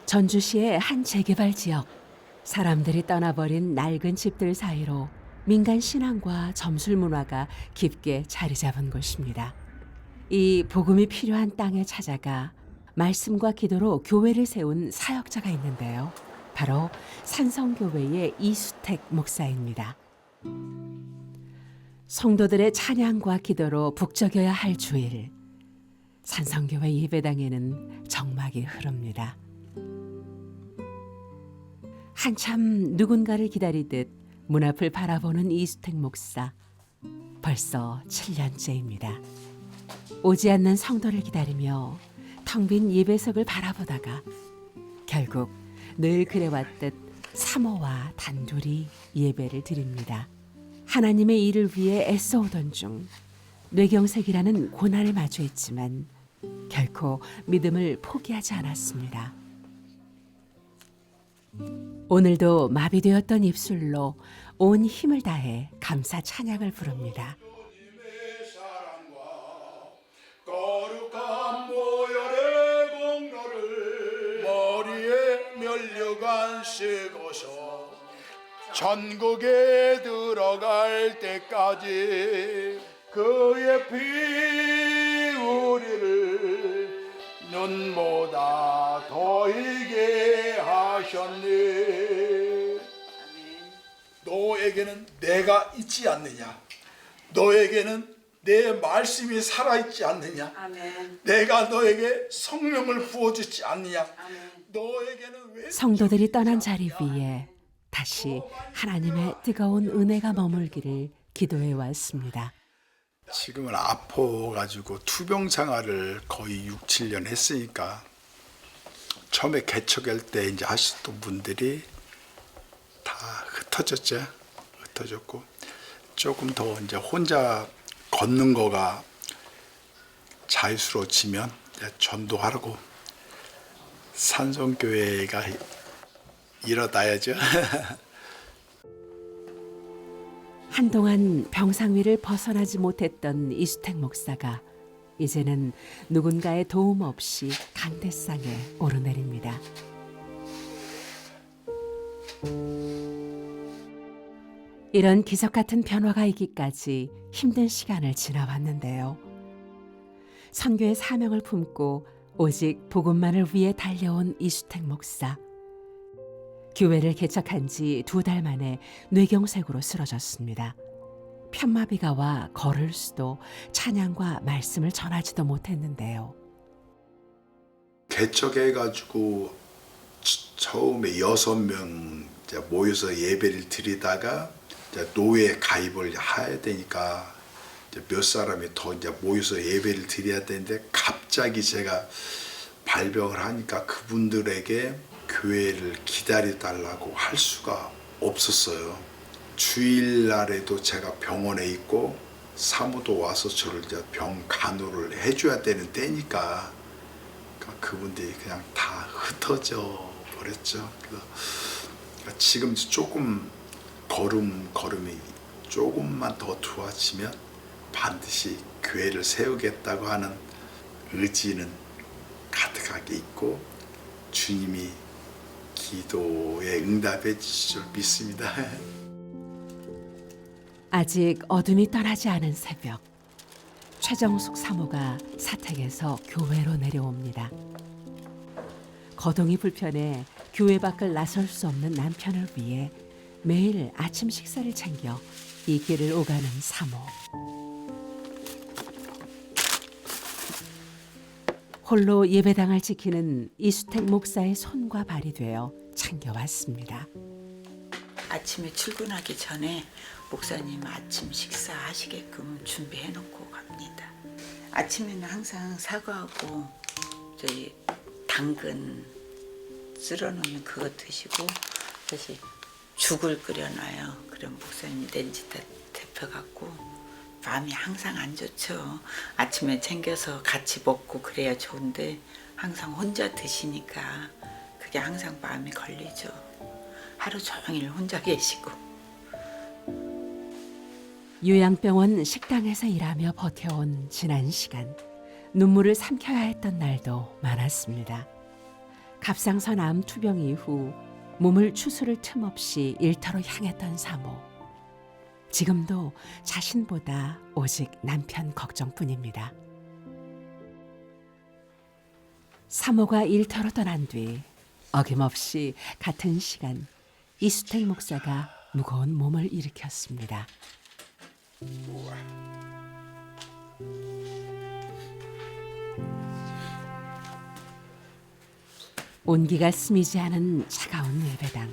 전주시의 한 재개발 지역. 사람들이 떠나버린 낡은 집들 사이로 민간 신앙과 점술 문화가 깊게 자리 잡은 곳입니다. 이 복음이 필요한 땅에 찾아가 말씀과 기도로 교회를 세운 사역자가 있는데요. 바로 산성교회의 이수택 목사입니다. 성도들의 찬양과 기도로 북적여야 할 주일. 산성교회 예배당에는 정막이 흐릅니다. 한참 누군가를 기다리듯 문 앞을 바라보는 이수택 목사. 벌써 7년째입니다. 오지 않는 성도를 기다리며 텅 빈 예배석을 바라보다가 결국 늘 그래왔듯 사모와 단둘이 예배를 드립니다. 하나님의 일을 위해 애써오던 중 뇌경색이라는 고난을 마주했지만 결코 믿음을 포기하지 않았습니다. 오늘도 마비되었던 입술로 온 힘을 다해 감사 찬양을 부릅니다. 거룩한 모열의 공로를 머리에 면류관 쓰고서 천국에 들어갈 때까지 그의 피 우리를 눈보다 더 이게 하셨네. 너에게는 내가 있지 않느냐? 너에게는 내 말씀이 살아있지 않느냐? 아멘. 내가 너에게 성령을 부어주지 않느냐? 아멘. 너에게는 왜 성도들이 떠난 자리 위에 다시 하나님의 뜨거운 은혜가 머물기를 기도해 왔습니다. 지금은 아파가지고 투병생활을 거의 6, 7년 했으니까 처음에 개척할 때 이제 하셨던 분들이 다 흩어졌죠. 흩어졌고 조금 더 이제 혼자 걷는 거가 자유스러워지면 전도하라고 산성교회가 일어나야죠. 한동안 병상 위를 벗어나지 못했던 이수택 목사가 이제는 누군가의 도움 없이 강대상에 오르내립니다. 이런 기적 같은 변화가 있기까지 힘든 시간을 지나왔는데요. 선교의 사명을 품고 오직 복음만을 위해 달려온 이수택 목사. 교회를 개척한 지 2달 만에 뇌경색으로 쓰러졌습니다. 편마비가 와 걸을 수도 찬양과 말씀을 전하지도 못했는데요. 개척해가지고 처음에 6명 모여서 예배를 드리다가 노예 가입을 해야 되니까 몇 사람이 더 모여서 예배를 드려야 되는데 갑자기 제가 발병을 하니까 그분들에게 교회를 기다려달라고 할 수가 없었어요. 주일날에도 제가 병원에 있고 사모도 와서 저를 병 간호를 해줘야 되는 때니까 그분들이 그냥 다 흩어져 버렸죠. 그러니까 지금 조금 걸음이 조금만 더 좋아지면 반드시 교회를 세우겠다고 하는 의지는 가득하게 있고 주님이 기도에 응답해 주실 줄 믿습니다. 아직 어둠이 떠나지 않은 새벽. 최정숙 사모가 사택에서 교회로 내려옵니다. 거동이 불편해 교회 밖을 나설 수 없는 남편을 위해 매일 아침 식사를 챙겨 이 길을 오가는 사모. 홀로 예배당을 지키는 이수택 목사의 손과 발이 되어 챙겨왔습니다. 아침에 출근하기 전에 목사님 아침 식사하시게끔 준비해 놓고 갑니다. 아침에는 항상 사과하고 저희 당근 쓸어 놓으면 그거 드시고 사실 죽을 끓여놔요. 그럼 목사님 렌지다 데펴갖고 마음이 항상 안 좋죠. 아침에 챙겨서 같이 먹고 그래야 좋은데 항상 혼자 드시니까 그게 항상 마음이 걸리죠. 하루 종일 혼자 계시고. 요양병원 식당에서 일하며 버텨온 지난 시간. 눈물을 삼켜야 했던 날도 많았습니다. 갑상선 암 투병 이후 몸을 추스를 틈 없이 일터로 향했던 사모. 지금도 자신보다 오직 남편 걱정뿐입니다. 사모가 일터로 떠난 뒤 어김없이 같은 시간 이수택 목사가 무거운 몸을 일으켰습니다. 온기가 스미지 않은 차가운 예배당.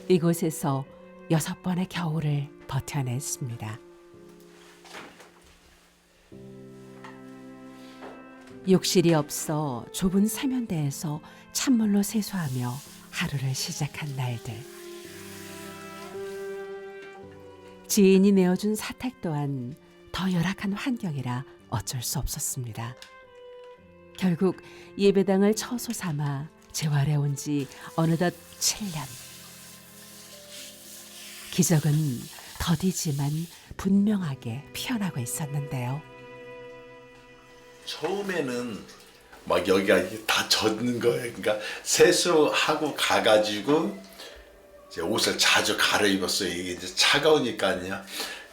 이곳에서 6번의 겨울을 버텨냈습니다. 욕실이 없어 좁은 세면대에서 찬물로 세수하며 하루를 시작한 날들. 지인이 내어준 사택 또한 더 열악한 환경이라 어쩔 수 없었습니다. 결국 예배당을 처소 삼아 재활해 온 지 어느덧 7년. 기적은 더디지만 분명하게 피어나고 있었는데요. 처음에는 막 여기가 이렇게 다 젖는 거예요. 그러니까 세수하고 가가지고 이제 옷을 자주 갈아입었어요. 이게 이제 차가우니까요.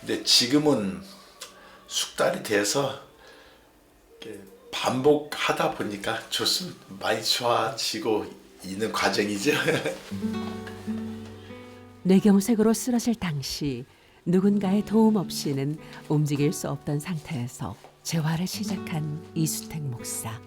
근데 지금은 숙달이 돼서 이렇게 반복하다 보니까 좋습니다. 많이 좋아지고 있는 과정이죠. 뇌경색으로 쓰러질 당시 누군가의 도움 없이는 움직일 수 없던 상태에서 재활을 시작한 이수택 목사.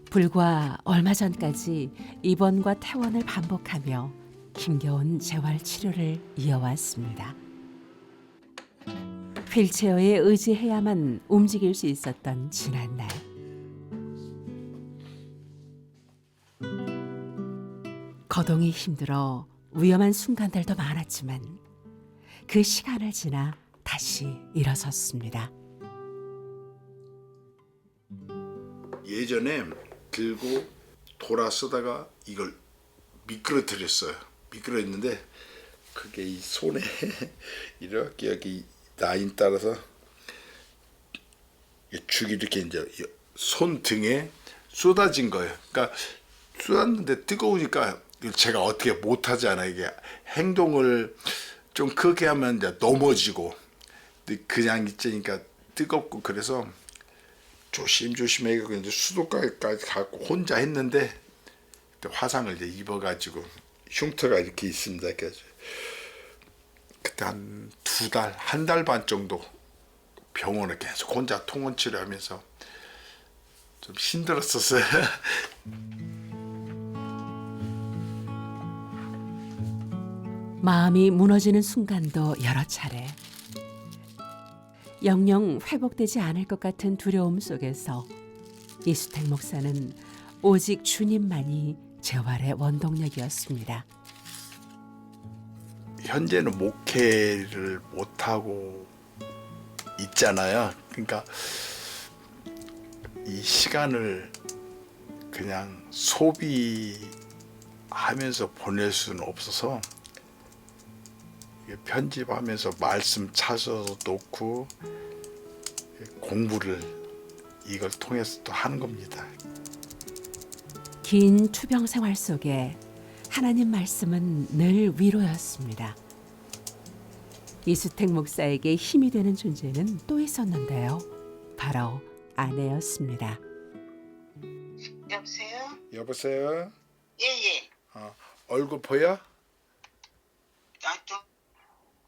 불과 얼마 전까지 입원과 퇴원을 반복하며 힘겨운 재활 치료를 이어왔습니다. 휠체어에 의지해야만 움직일 수 있었던 지난날. 거동이 힘들어 위험한 순간들도 많았지만 그 시간을 지나 다시 일어섰습니다. 예전에 들고 돌아 쓰다가 이걸 미끄러뜨렸어요. 미끄러졌는데 그게 이 손에 이렇게 여기 라인 따라서 죽이 이렇게 이제 손 등에 쏟아진 거예요. 그러니까 쏟았는데 뜨거우니까 제가 어떻게 못하잖아요. 이게 행동을 좀 크게 하면 이제 넘어지고 그냥 있으니까 뜨겁고 그래서 조심조심해 이제 수도까지 갖고 혼자 했는데 화상을 이제 입어가지고 흉터가 이렇게 있습니다. 그래서 그때 한 2달, 1달 반 정도 병원을 계속 혼자 통원 치료하면서 좀 힘들었었어요. 마음이 무너지는 순간도 여러 차례. 영영 회복되지 않을 것 같은 두려움 속에서 이수택 목사는 오직 주님만이 재활의 원동력이었습니다. 현재는 목회를 못하고 있잖아요. 그러니까 이 시간을 그냥 소비하면서 보낼 수는 없어서 편집하면서 말씀 찾아서 놓고 공부를 이걸 통해서 또 하는 겁니다. 긴 투병 생활 속에 하나님 말씀은 늘 위로였습니다. 이수택 목사에게 힘이 되는 존재는 또 있었는데요. 바로 아내였습니다. 여보세요? 여보세요? 예예. 얼굴 보여?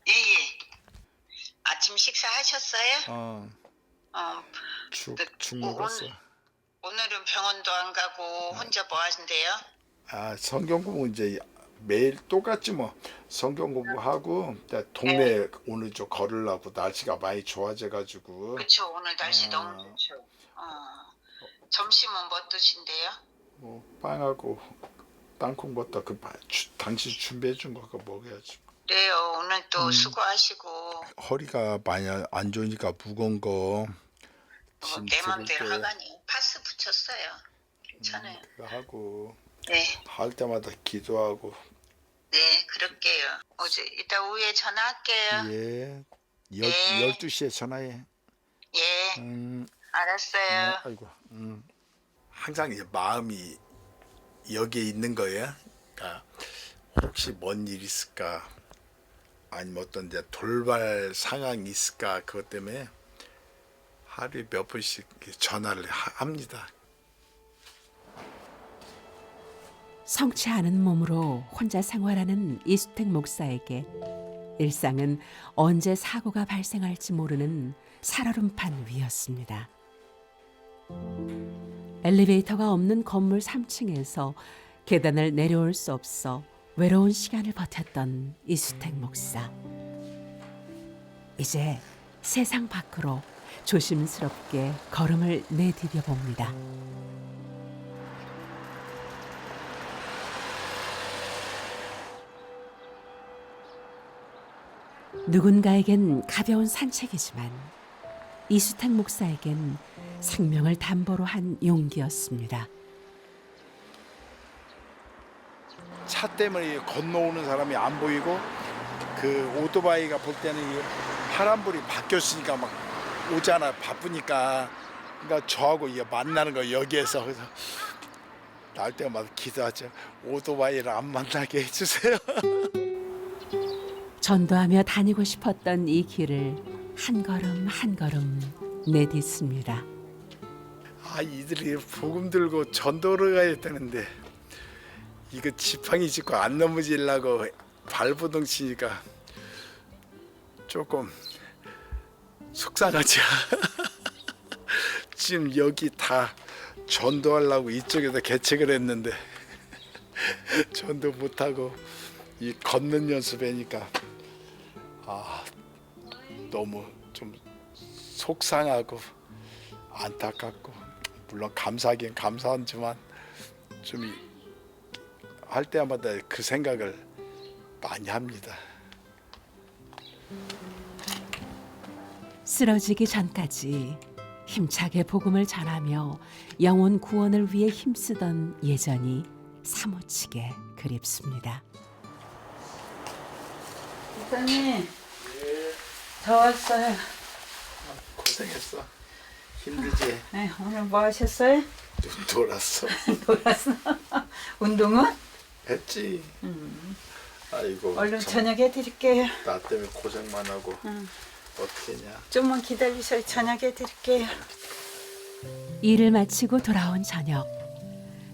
예예. 아침 식사하셨어요? 죽 먹었어. 오늘은 병원도 안 가고 혼자 뭐 하신대요? 성경 공부 이제 매일 똑같지 뭐. 성경 공부하고 동네 오늘 좀 걸으려고 날씨가 많이 좋아져가지고. 그렇죠. 오늘 날씨 너무 좋죠. 점심은 뭐 드신대요? 뭐 빵하고 땅콩버터 당신 준비해 준 거 그거 먹어야지. 그래요. 오늘 또 수고하시고. 허리가 많이 안 좋으니까 무거운 거. 내 맘대로 하가니 파스 붙였어요. 괜찮아요. 그거 하고 네. 할 때마다 기도하고. 네, 그럴게요. 어제 이따 오후에 전화할게요. 예. 네. 12시에 전화해. 예. 알았어요. 아이고. 항상 이제 마음이 여기에 있는 거예요. 그러니까 혹시 뭔 일 있을까, 아니면 어떤 이제 돌발 상황이 있을까, 그것 때문에 하루에 몇 번씩 전화를 합니다. 성치 않은 몸으로 혼자 생활하는 이수택 목사에게 일상은 언제 사고가 발생할지 모르는 살얼음판 위였습니다. 엘리베이터가 없는 건물 3층에서 계단을 내려올 수 없어 외로운 시간을 버텼던 이수택 목사. 이제 세상 밖으로 조심스럽게 걸음을 내디뎌 봅니다. 누군가에겐 가벼운 산책이지만 이수택 목사에겐 생명을 담보로 한 용기였습니다. 차 때문에 건너오는 사람이 안 보이고, 그 오토바이가 볼 때는 이 파란불이 바뀌었으니까 막 오잖아, 바쁘니까. 그러니까 저하고 이게 만나는 거 여기에서. 그래서 날 때마다 기도하죠. 오토바이를 안 만나게 해주세요. 전도하며 다니고 싶었던 이 길을 한 걸음 한 걸음 내딛습니다. 아, 이들이 복음 들고 전도를 가야 되는데 이거 지팡이 짚고 안 넘어지려고 발버둥 치니까 조금 속상하죠. 지금 여기 다 전도하려고 이쪽에다 개책을 했는데 전도 못하고 이 걷는 연습하니까 너무 좀 속상하고 안타깝고, 물론 감사하긴 감사하지만 좀 할 때마다 그 생각을 많이 합니다. 쓰러지기 전까지 힘차게 복음을 전하며 영혼 구원을 위해 힘쓰던 예전이 사무치게 그립습니다. 목사님, 저 왔어요. 고생했어. 힘들지? 네, 오늘 뭐 하셨어요? 놀았어. 놀았어. 운동은? 했지. 아이고. 얼른 참, 저녁 해드릴게요. 나 때문에 고생만 하고 어떻게 했냐. 좀만 기다리셔요. 저녁 해드릴게요. 일을 마치고 돌아온 저녁.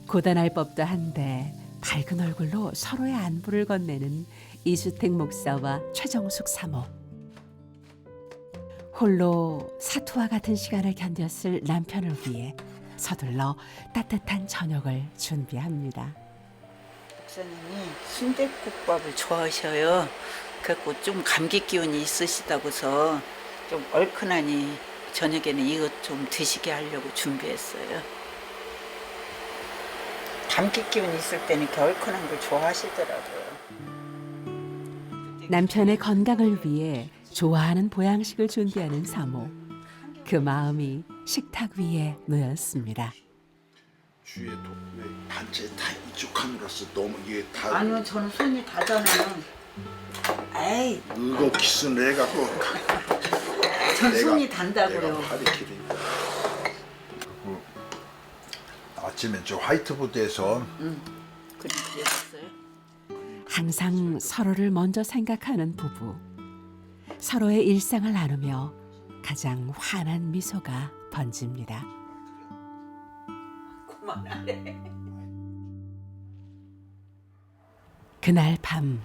고단할 법도 한데 밝은 얼굴로 서로의 안부를 건네는 이수택 목사와 최정숙 사모. 홀로 사투와 같은 시간을 견뎠을 남편을 위해 서둘러 따뜻한 저녁을 준비합니다. 목사님이 순댓국밥을 좋아하셔요. 그래갖고 좀 감기 기운이 있으시다고서 좀 얼큰하니 저녁에는 이것 좀 드시게 하려고 준비했어요. 감기 기운이 있을 때는 이렇게 얼큰한 걸 좋아하시더라고요. 남편의 건강을 위해 좋아하는 보양식을 준비하는 사모. 그 마음이 식탁 위에 놓였습니다. 주위에 왜 반째 다 이쪽하느라서 너무 이게 다 아니요, 저는 손이 닿잖아요. 에이, 늙어 기순을 해갖고 전 손이 단다고요. 내가 팔이 길으니까. 아침에 저 화이트보드에서 그랬어요. 항상 서로를 먼저 생각하는 부부. 서로의 일상을 나누며 가장 환한 미소가 번집니다. 그만하래. 그날 밤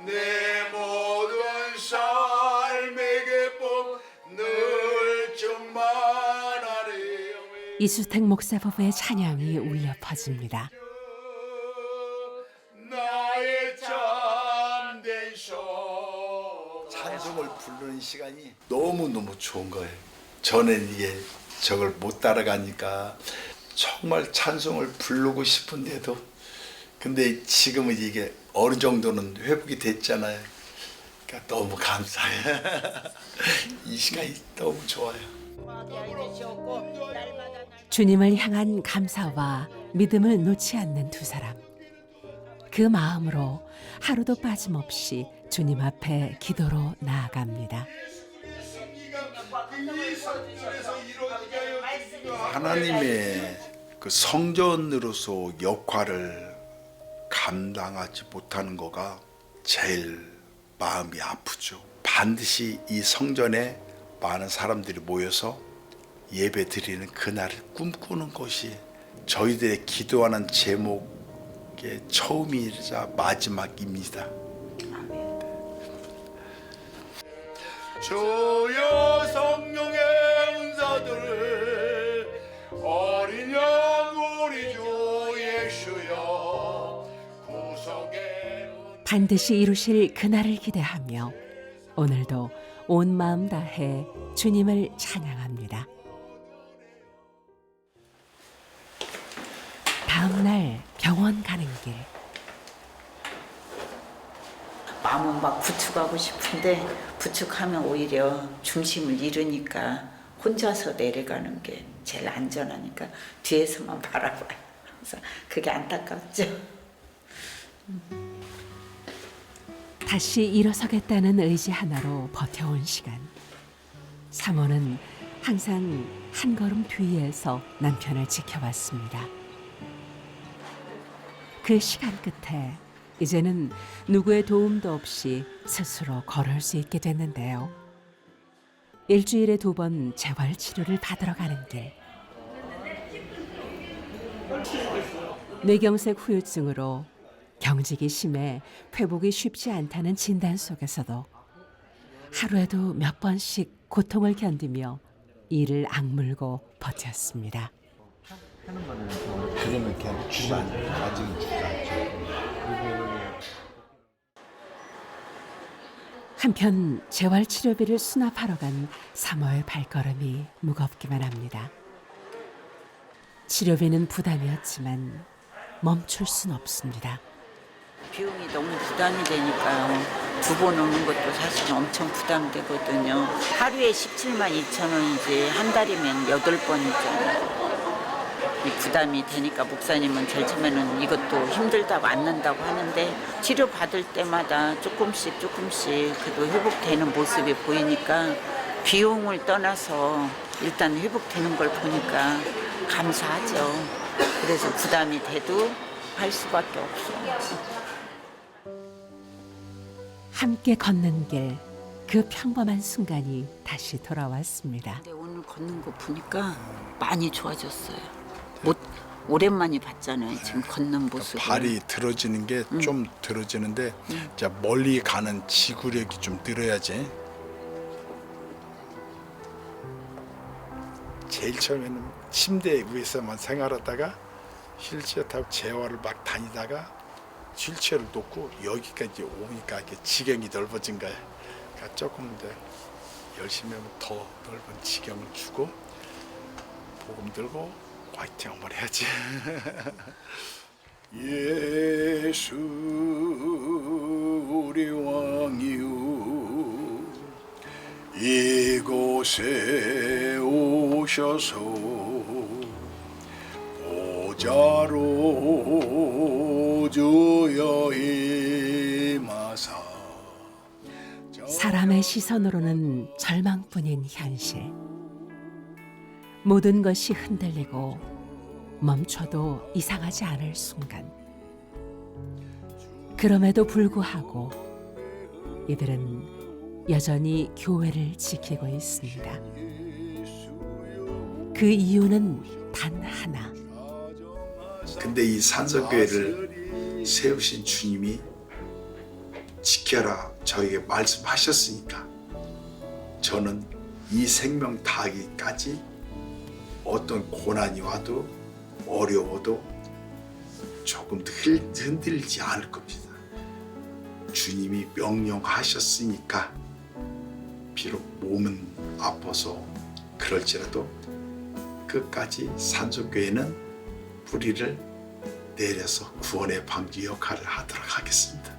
내 모든 삶의 기쁨 늘 충만하리. 이수택 목사 부부의 찬양이 울려 퍼집니다. 나의 참된 소 찬송을 부르는 시간이 너무너무 좋은 거예요. 전엔 이게 저걸 못 따라가니까 정말 찬송을 부르고 싶은데도, 근데 지금은 이게 어느 정도는 회복이 됐잖아요. 그러니까 너무 감사해요. 이 시간이 너무 좋아요. 주님을 향한 감사와 믿음을 놓지 않는 두 사람. 그 마음으로 하루도 빠짐없이 주님 앞에 기도로 나아갑니다. 하나님의 그 성전으로서 역할을 감당하지 못하는 거가 제일 마음이 아프죠. 반드시 이 성전에 많은 사람들이 모여서 예배 드리는 그날을 꿈꾸는 것이 저희들의 기도하는 제목의 처음이자 마지막입니다. 주여 성령의 은사들 어린 양 우리 주 예수여 구속의 반드시 이루실 그날을 기대하며 오늘도 온 마음 다해 주님을 찬양합니다. 다음 날 병원 가는 길. 마음은 막 부축하고 싶은데 부축하면 오히려 중심을 잃으니까 혼자서 내려가는 게 제일 안전하니까 뒤에서만 바라봐요. 그래서 그게 안타깝죠. 다시 일어서겠다는 의지 하나로 버텨온 시간. 사모는 항상 한 걸음 뒤에서 남편을 지켜봤습니다. 그 시간 끝에 이제는 누구의 도움도 없이 스스로 걸을 수 있게 됐는데요. 일주일에 2번 재활 치료를 받으러 가는 길. 뇌경색 후유증으로 경직이 심해 회복이 쉽지 않다는 진단 속에서도 하루에도 몇 번씩 고통을 견디며 이를 악물고 버텼습니다. 지금은 그냥 주지 않아요. 아직은 주지 않죠. 한편 재활치료비를 수납하러 간 사모의 발걸음이 무겁기만 합니다. 치료비는 부담이었지만 멈출 순 없습니다. 비용이 너무 부담이 되니까요. 2번 오는 것도 사실 엄청 부담되거든요. 하루에 17만 2천 원이지 한 달이면 8번이잖아요. 이 부담이 되니까 목사님은 제일 처음에는 이것도 힘들다고 앉는다고 하는데 치료 받을 때마다 조금씩 그래도 회복되는 모습이 보이니까 비용을 떠나서 일단 회복되는 걸 보니까 감사하죠. 그래서 부담이 돼도 할 수밖에 없어요. 함께 걷는 길, 그 평범한 순간이 다시 돌아왔습니다. 근데 오늘 걷는 거 보니까 많이 좋아졌어요. 오랜만에 봤잖아요. 지금 걷는 모습을. 발이 들어지는 게 좀 들어지는데 자 멀리 가는 지구력이 좀 늘어야지. 제일 처음에는 침대 위에서만 생활하다가 휠체어 타고 재활을 막 다니다가 휠체어를 놓고 여기까지 오니까 이게 지경이 넓어진 거야. 그러니까 조금 더 열심히 하면 더 넓은 지경을 주고 복음 들고 화이팅 한번 해야지. 예수 우리 왕이요 이곳에 오셔서 보좌로 주여 임하사. 사람의 시선으로는 절망뿐인 현실. 모든 것이 흔들리고 멈춰도 이상하지 않을 순간. 그럼에도 불구하고 이들은 여전히 교회를 지키고 있습니다. 그 이유는 단 하나. 근데 이 산성교회를 세우신 주님이 지켜라 저에게 말씀하셨으니까 저는 이 생명 다하기까지 어떤 고난이 와도 어려워도 조금도 흔들리지 않을 겁니다. 주님이 명령하셨으니까 비록 몸은 아파서 그럴지라도 끝까지 산성교회는 뿌리를 내려서 구원의 방주 역할을 하도록 하겠습니다.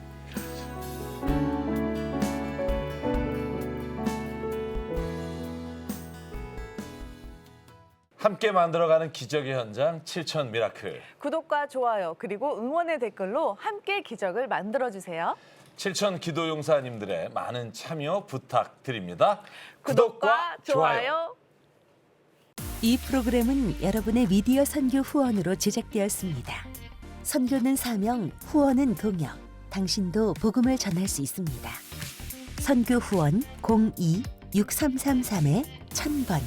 함께 만들어가는 기적의 현장 7천 미라클. 구독과 좋아요 그리고 응원의 댓글로 함께 기적을 만들어주세요. 7천 기도용사님들의 많은 참여 부탁드립니다. 구독과 좋아요. 이 프로그램은 여러분의 미디어 선교 후원으로 제작되었습니다. 선교는 사명, 후원은 동역. 당신도 복음을 전할 수 있습니다. 선교 후원 02-6333-1000번